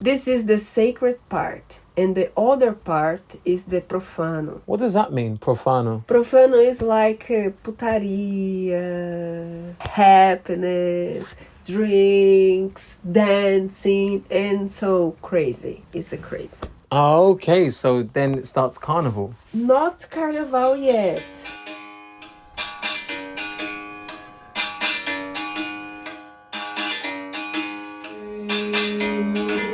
This is the sacred part, and the other part is the profano. What does that mean, profano? Profano is like putaria, happiness, drinks, dancing, and so crazy. It's a crazy. Oh, okay, so then it starts Carnival. Not Carnival yet.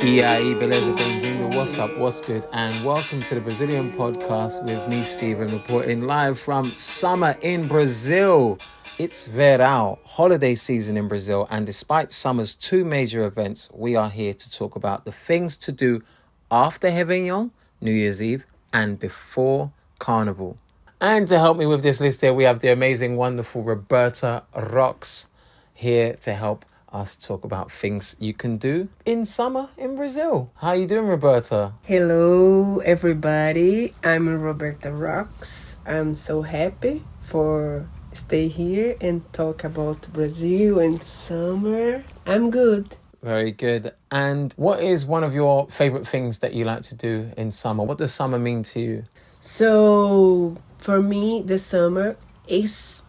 E aí, Beleza, vindo. What's up, what's good? And welcome to the Brazilian podcast with me, Steven, reporting live from summer in Brazil. It's Verão, holiday season in Brazil, and despite summer's two major events, we are here to talk about the things to do after Revellion, New Year's Eve, and before Carnival. And to help me with this list here, we have the amazing, wonderful Roberta Roxx here to help us talk about things you can do in summer in Brazil. How you doing, Roberta? Hello, everybody. I'm Roberta Roxx. I'm so happy for stay here and talk about Brazil and summer. I'm good. Very good. And what is one of your favorite things that you like to do in summer? What does summer mean to you? So, for me, the summer is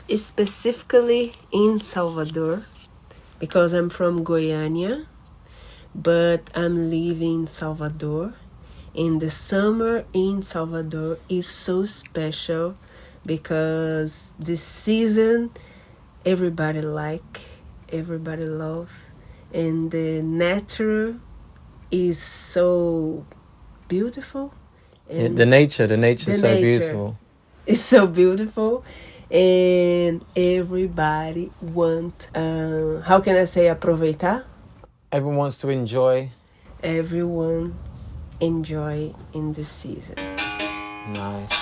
specifically in Salvador, because I'm from Goiânia, but I'm living in Salvador. And the summer in Salvador is so special because this season everybody love, and the nature is so beautiful. And the nature is so beautiful. It's so beautiful. And everybody want, how can I say, aproveitar? Everyone wants to enjoy. Everyone's enjoy in this season. Nice.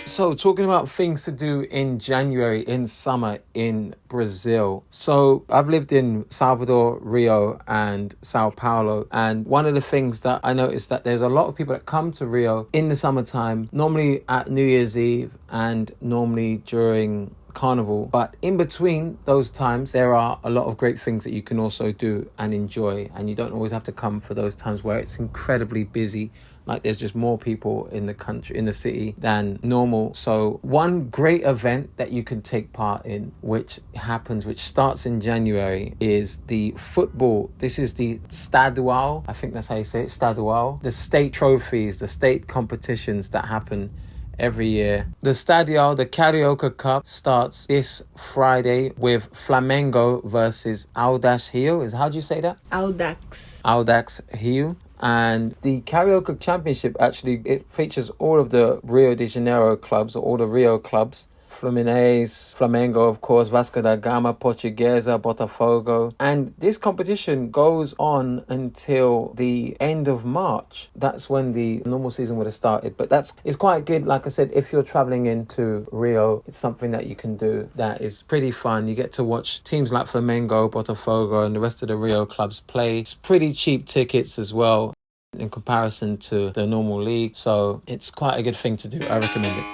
So talking about things to do in January, in summer in Brazil. So I've lived in Salvador, Rio and Sao Paulo. And one of the things that I noticed that there's a lot of people that come to Rio in the summertime, normally at New Year's Eve and normally during Carnival. But in between those times, there are a lot of great things that you can also do and enjoy. And you don't always have to come for those times where it's incredibly busy. Like there's just more people in the country, in the city than normal. So one great event that you can take part in, which starts in January, is the football. This is the Estadual. I think that's how you say it, Estadual. The state trophies, the state competitions that happen every year. The Estadual, the Carioca Cup, starts this Friday with Flamengo versus Audax Rio. How do you say that? Audax Rio. And the Carioca Championship, actually, it features all of the Rio de Janeiro clubs, or all the Rio clubs. Fluminense, Flamengo, of course, Vasco da Gama, Portuguesa, Botafogo. And this competition goes on until the end of March. That's when the normal season would have started. But it's quite good. Like I said, if you're traveling into Rio, it's something that you can do that is pretty fun. You get to watch teams like Flamengo, Botafogo, and the rest of the Rio clubs play. It's pretty cheap tickets as well in comparison to the normal league. So it's quite a good thing to do. I recommend it.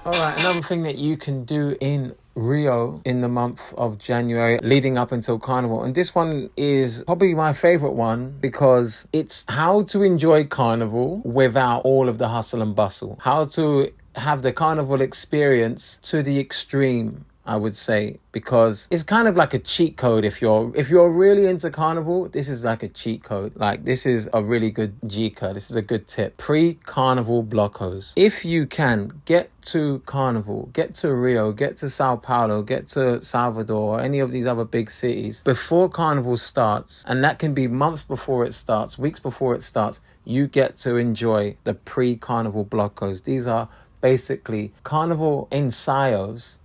All right, another thing that you can do in Rio in the month of January leading up until Carnival. And this one is probably my favorite one because it's how to enjoy Carnival without all of the hustle and bustle. How to have the Carnival experience to the extreme, I would say, because it's kind of like a cheat code. If you're really into Carnival, this is like a cheat code. Like, this is a really good G-code. This is a good tip. Pre-Carnival blocos. If you can get to Carnival, get to Rio, get to Sao Paulo, get to Salvador, or any of these other big cities before Carnival starts, and that can be months before it starts, weeks before it starts, you get to enjoy the pre-Carnival blocos. These are basically Carnival ensayos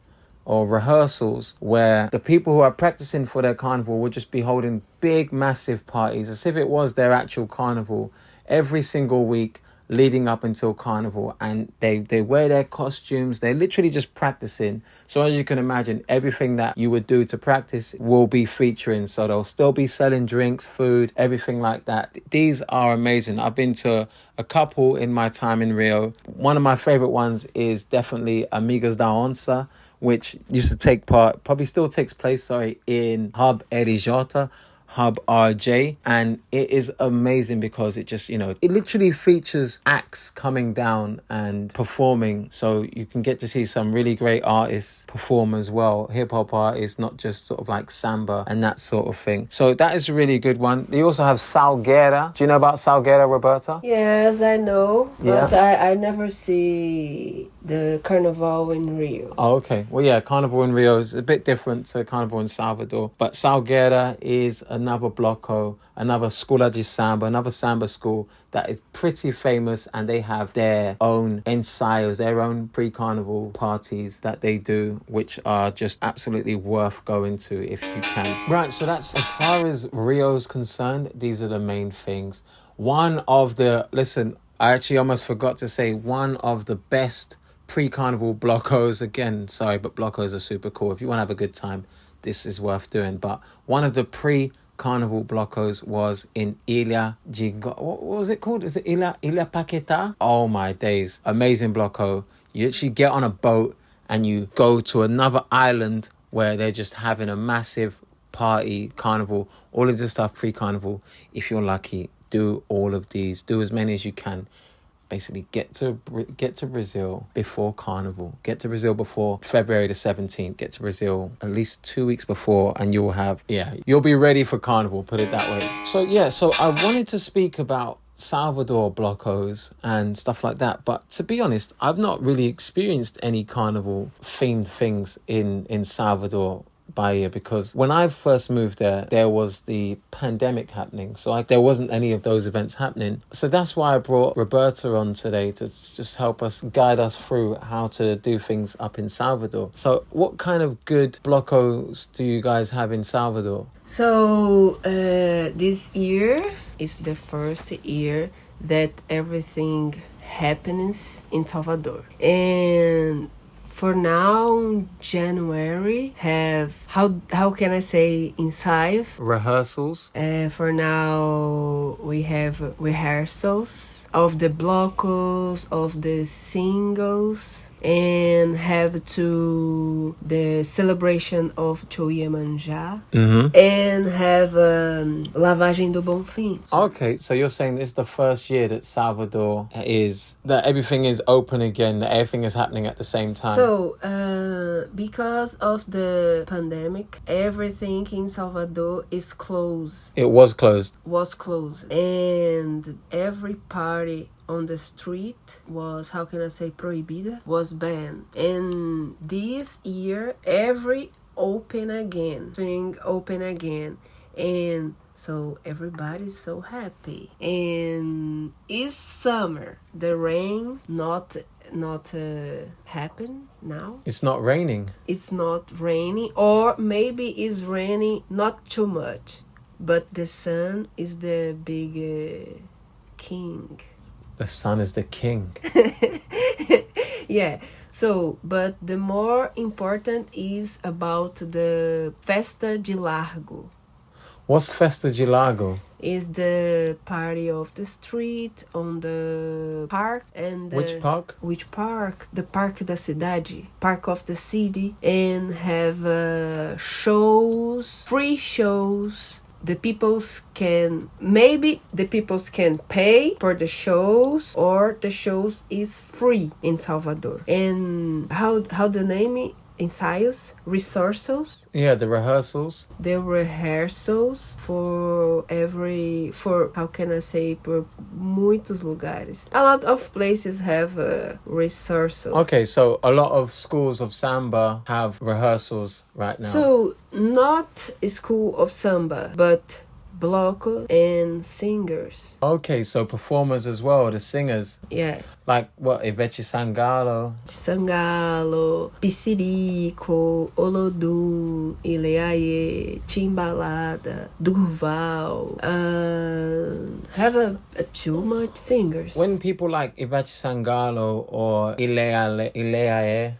or rehearsals where the people who are practicing for their carnival will just be holding big, massive parties as if it was their actual carnival every single week leading up until Carnival, and they wear their costumes. They're literally just practicing. So as you can imagine, everything that you would do to practice will be featuring. So they'll still be selling drinks, food, everything like that. These are amazing. I've been to a couple in my time in Rio. One of my favorite ones is definitely Amigas da Onça, which used to take part, probably still takes place, in Hub RJ, Hub RJ, and it is amazing because it just, it literally features acts coming down and performing, so you can get to see some really great artists perform as well, hip-hop artists, not just sort of like samba and that sort of thing. So that is a really good one. They also have Salgueira. Do you know about Salgueira, Roberta? Yes, I know, but Yeah. I never see the Carnival in Rio. Oh, okay. Well, yeah, Carnival in Rio is a bit different to Carnival in Salvador, but Salgueira is another bloco, another Escola de Samba, another samba school that is pretty famous, and they have their own ensayos, their own pre-carnival parties that they do, which are just absolutely worth going to if you can. Right, so that's as far as Rio's concerned. These are the main things. I actually almost forgot to say one of the best pre-carnival blocos, again, sorry, but blocos are super cool. If you want to have a good time, this is worth doing. But one of the pre-carnival blocos was in what was it called? Is it Ilha Paquetá? Oh my days. Amazing bloco. You actually get on a boat and you go to another island where they're just having a massive party, carnival, all of this stuff pre-carnival. If you're lucky, do all of these. Do as many as you can. Basically, get to Brazil before Carnival. Get to Brazil before February the 17th. Get to Brazil at least 2 weeks before, and you'll be ready for Carnival, put it that way. So I wanted to speak about Salvador blocos and stuff like that, but to be honest, I've not really experienced any Carnival themed things in Salvador Bahia, because when I first moved there was the pandemic happening, so there wasn't any of those events happening. So that's why I brought Roberta on today to just help us, guide us through how to do things up in Salvador. So what kind of good blocos do you guys have in Salvador? So this year is the first year that everything happens in Salvador, and for now, January have how can I say ensayos? Rehearsals. For now, we have rehearsals of the blocos, of the singles, and have to the celebration of Choyemanjá, and have Lavagem do Bonfim. Okay, so you're saying this is the first year that Salvador that everything is open again, that everything is happening at the same time. So, because of the pandemic, everything in Salvador is closed. It was closed. And every party on the street was, how can I say, proibida, was banned. And this year, every open again, and so everybody's so happy. And it's summer. The rain not happen now. It's not raining. It's not raining, or maybe it's raining not too much, but the sun is the big king. The sun is the king. Yeah. So, but the more important is about the Festa de Largo. What's Festa de Largo? Is the party of the street, on the park, and Which park? Which park? The Parque da Cidade, Park of the City, and have shows, free shows. The peoples can pay for the shows, or the shows is free in Salvador. And how the name? Ensayos, rehearsals. Yeah, the rehearsals. The rehearsals for how can I say, por muitos lugares. A lot of places have rehearsals. Okay, so a lot of schools of samba have rehearsals right now. So not a school of samba, but bloco and singers. Okay, so performers as well, the singers. Yeah. Like what, Ivete Sangalo? Sangalo, Piscirico, Olodum, Ileaie, Timbalada, Durval. Have too much singers. When people like Ivete Sangalo or Ileaie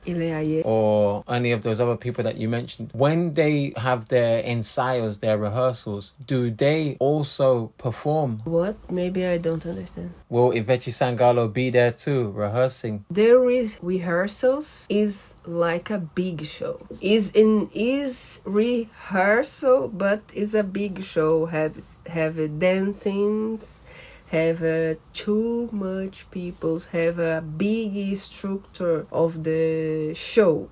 or any of those other people that you mentioned, when they have their ensayos, their rehearsals, do they they also perform? What? Maybe I don't understand. Will Ivete Sangalo be there too, rehearsing? Their rehearsals is like a big show. Is rehearsal, but is a big show. Have dancings, have too much people, have a big structure of the show.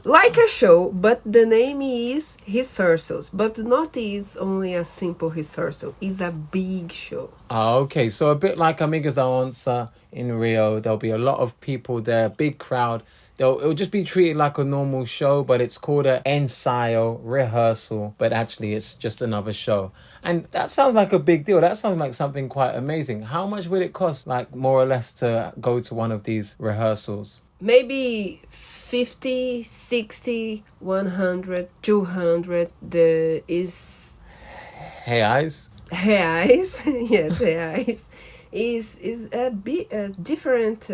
Like a show, but the name is rehearsals, but not is only a simple rehearsal. It's a big show. Okay, so a bit like Amigas da Onça in Rio, there'll be a lot of people there, big crowd. It'll just be treated like a normal show, but it's called an ensayo, rehearsal, but actually it's just another show. And that sounds like a big deal. That sounds like something quite amazing. How much would it cost, like more or less, to go to one of these rehearsals? Maybe 50, 60, 100, 200. The is Reais? reais. Yes, reais. Is a bit different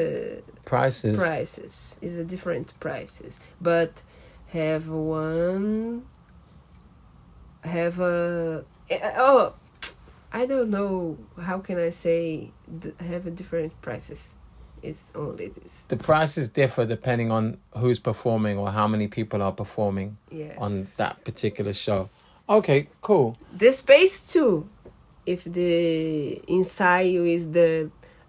Prices. Is a different prices, but have a I don't know how can I say have a different prices. It's only this. The prices differ depending on who's performing or how many people are performing on that particular show. Okay, cool. The space too. If the ensayo is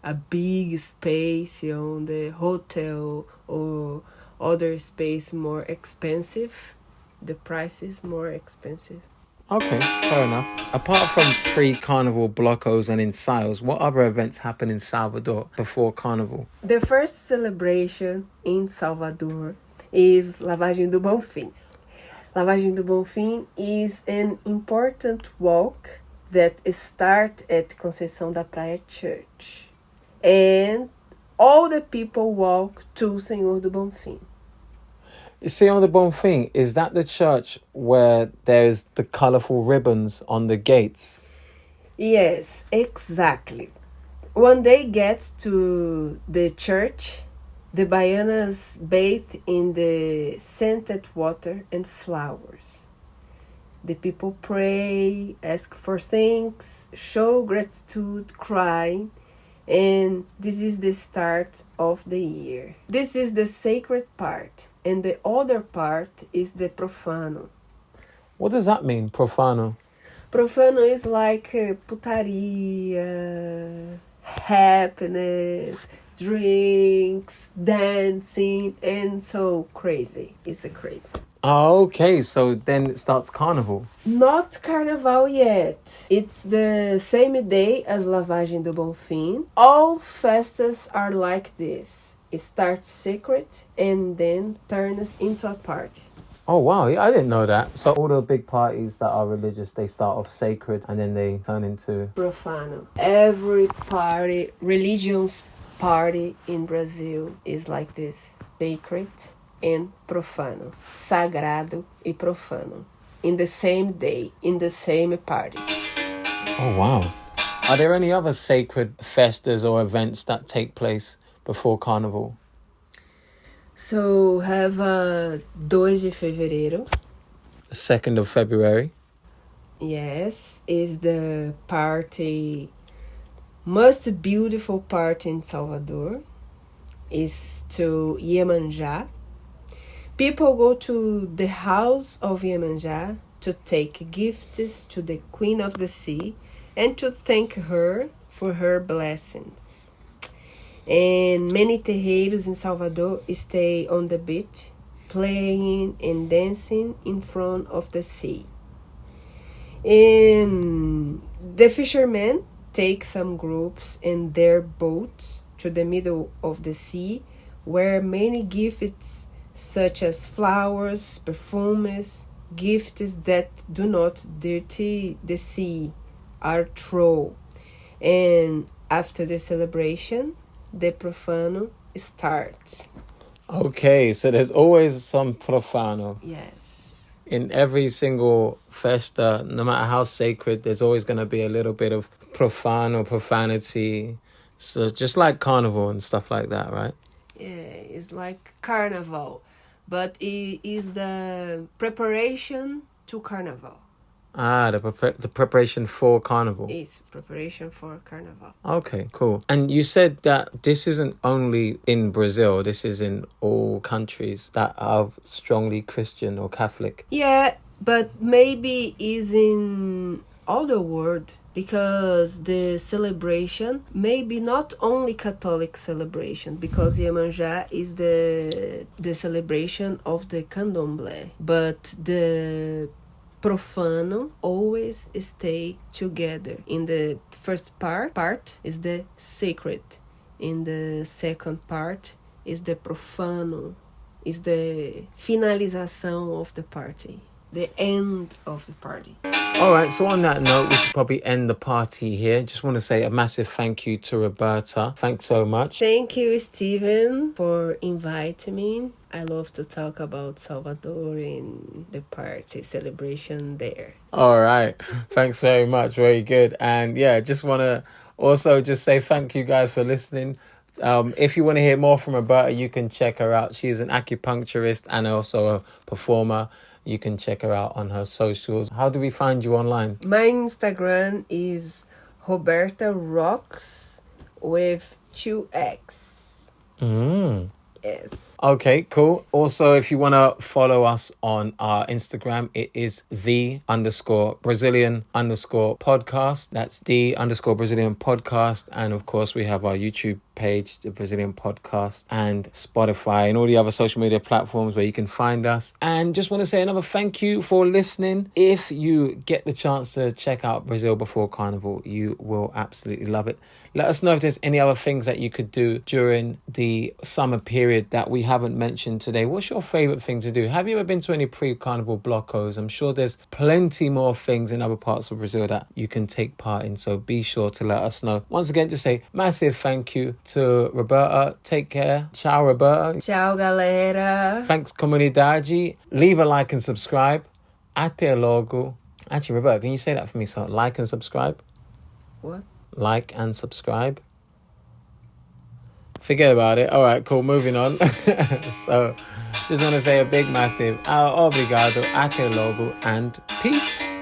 a big space on the hotel or other space more expensive, the price is more expensive. Okay, fair enough. Apart from pre-carnival blocos and ensayos, what other events happen in Salvador before carnival? The first celebration in Salvador is Lavagem do Bonfim. Lavagem do Bonfim is an important walk that starts at Conceição da Praia Church. And all the people walk to Senhor do Bonfim. Senhor do Bonfim, is that the church where there's the colourful ribbons on the gates? Yes, exactly. When they get to the church, the baianas bathe in the scented water and flowers. The people pray, ask for things, show gratitude, cry, and this is the start of the year. This is the sacred part, and the other part is the profano. What does that mean, profano? Profano is like putaria, happiness, drinks, dancing, and so crazy. It's a crazy. Okay, so then it starts carnival. Not Carnival yet. It's the same day as Lavagem do Bonfim. All festas are like this. It starts secret and then turns into a party. Oh, wow, I didn't know that. So all the big parties that are religious, they start off sacred and then they turn into... Profano. Every party, religion's party in Brazil is like this. Sacred and profano. Sagrado e profano. In the same day, in the same party. Oh, wow. Are there any other sacred festas or events that take place before carnival? So have 2 de fevereiro. 2nd of February. Yes, is the party, most beautiful party in Salvador. Is to Iemanjá. People go to the house of Iemanjá to take gifts to the Queen of the Sea and to thank her for her blessings. And many terreiros in Salvador stay on the beach, playing and dancing in front of the sea. And the fishermen take some groups and their boats to the middle of the sea, where many gifts such as flowers, perfumes, gifts that do not dirty the sea are thrown. And after the celebration, the profano starts. Okay, so there's always some profano. Yes. In every single festa, no matter how sacred, there's always going to be a little bit of profanity. So just like carnival and stuff like that, right? Yeah, it's like carnival, but it is the preparation to carnival. The preparation for Carnival. It's preparation for Carnival. Okay, cool. And you said that this isn't only in Brazil, this is in all countries that are strongly Christian or Catholic. Yeah, but maybe is in all the world, because the celebration maybe not only Catholic celebration, because Iemanjá is the celebration of the candomblé, but the profano always stay together. In the first part is the sacred, in the second part is the profano, is the finalização of the party, the end of the party. All right, so on that note, we should probably end the party here. Just want to say a massive thank you to Roberta. Thanks so much. Thank you, Steven, for inviting me. I love to talk about Salvador and the party celebration there. All right, thanks very much. Very good. And yeah, just want to also just say thank you guys for listening. If you want to hear more from Roberta, you can check her out. She's an acupuncturist and also a performer. You can check her out on her socials. How do we find you online? My Instagram is Roberta Roxx with 2X. Yes. Okay, cool. Also, if you want to follow us on our Instagram, it is _Brazilian_podcast. That's _Brazilian podcast. And of course, we have our YouTube page, the Brazilian Podcast, and Spotify and all the other social media platforms where you can find us. And just want to say another thank you for listening. If you get the chance to check out Brazil before Carnival, you will absolutely love it. Let us know if there's any other things that you could do during the summer period that we haven't mentioned today. What's your favorite thing to do? Have you ever been to any pre-Carnival blocos? I'm sure there's plenty more things in other parts of Brazil that you can take part in, so be sure to let us know. Once again, just say massive thank you to Roberta. Take care. Ciao, Roberta. Ciao, galera. Thanks, Communidade. Leave a like and subscribe. Até logo. Actually, Roberta, can you say that for me? So, like and subscribe. What? Like and subscribe. Forget about it. All right, cool. Moving on. So, just want to say a big, massive obrigado, até logo, and peace.